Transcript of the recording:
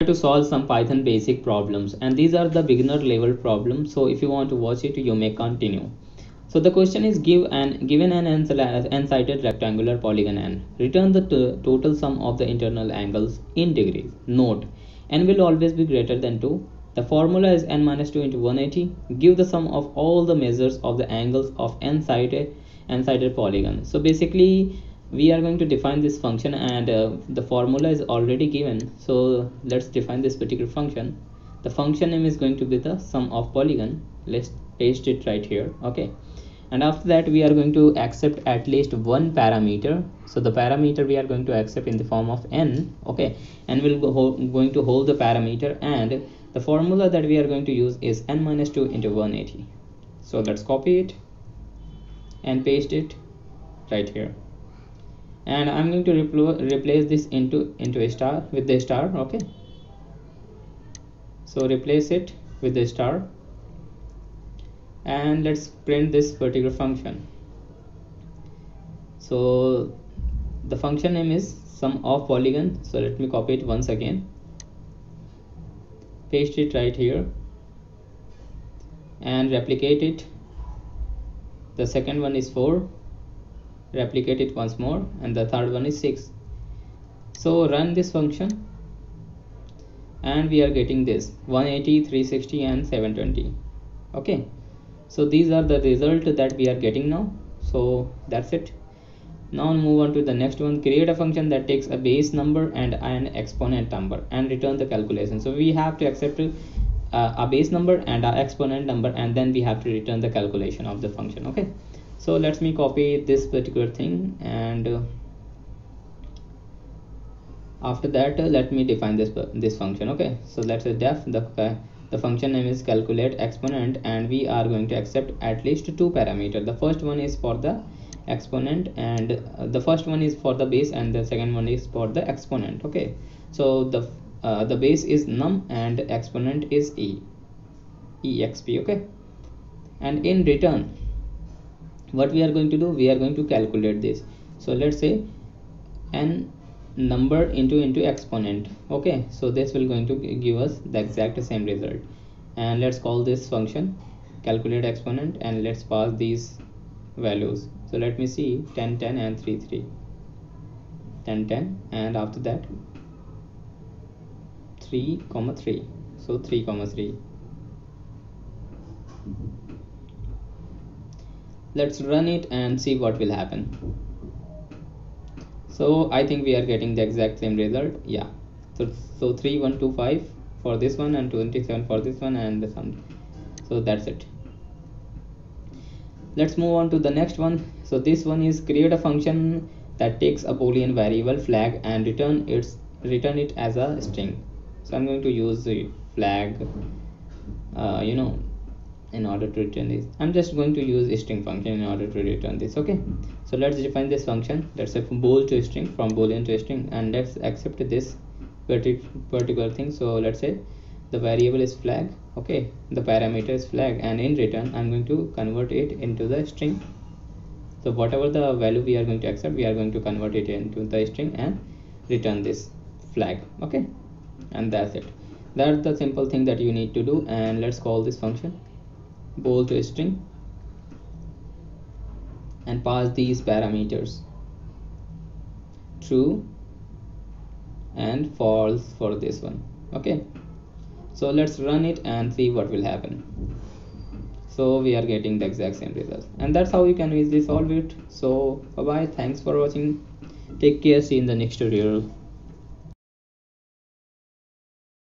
To solve some Python basic problems, and these are the beginner level problems, so if you want to watch it you may continue. So the question is, given an n-sided rectangular polygon n, return the total sum of the internal angles in degrees. Note, n will always be greater than 2. The formula is n minus 2 into 180. Give the sum of all the measures of the angles of n-sided polygon. So basically we are going to define this function, and the formula is already given, so let's define this particular function. The function name is going to be the sum of polygon. Let's paste it right here. Okay, and after that we are going to accept at least one parameter. So the parameter we are going to accept in the form of n. Okay, and we'll going to hold the parameter, and the formula that we are going to use is n minus 2 into 180. So let's copy it and paste it right here, and I'm going to replace this into a star with the star. Okay, so replace it with the star, and let's print this particular function. So the function name is sum of polygon. So let me copy it once again, paste it right here, and replicate it. The second one is 4, replicate it once more, and the third one is 6. So run this function, and we are getting this 180, 360 and 720. Okay, so these are the result that we are getting now. So that's it. Now move on to the next one. Create a function that takes a base number and an exponent number and return the calculation. So we have to accept a base number and an exponent number, and then we have to return the calculation of the function. Okay, so let me copy this particular thing, and after that let me define this function. Okay, so let's say def the function name is calculate exponent, and we are going to accept at least two parameters. The first one is for the exponent, and the first one is for the base, and the second one is for the exponent. Okay, so the base is num and exponent is exp. Okay, and in return what we are going to do, we are going to calculate this. So let's say n number into exponent. Okay, so this will going to give us the exact same result, and let's call this function calculate exponent, and let's pass these values. So let me see 10 10 and 3 3, 10 10, and after that 3 3, so 3 3. Let's run it and see what will happen. So I think we are getting the exact same result. Yeah, so 3125 for this one and 27 for this one, and some. So that's it. Let's move on to the next one. So this one is create a function that takes a Boolean variable flag and return it as a string. So I'm going to use the flag in order to return this. I'm just going to use a string function in order to return this. Okay, so let's define this function. Let's say from bool to string, from Boolean to string, and let's accept this particular thing. So let's say the variable is flag. Okay, the parameter is flag, and in return I'm going to convert it into the string. So whatever the value we are going to accept, we are going to convert it into the string and return this flag. Okay, and that's it. That's the simple thing that you need to do. And let's call this function bool to string and pass these parameters true and false for this one. Okay, so let's run it and see what will happen. So we are getting the exact same results, and that's how you can easily solve it. So bye bye, thanks for watching, take care, see you in the next tutorial.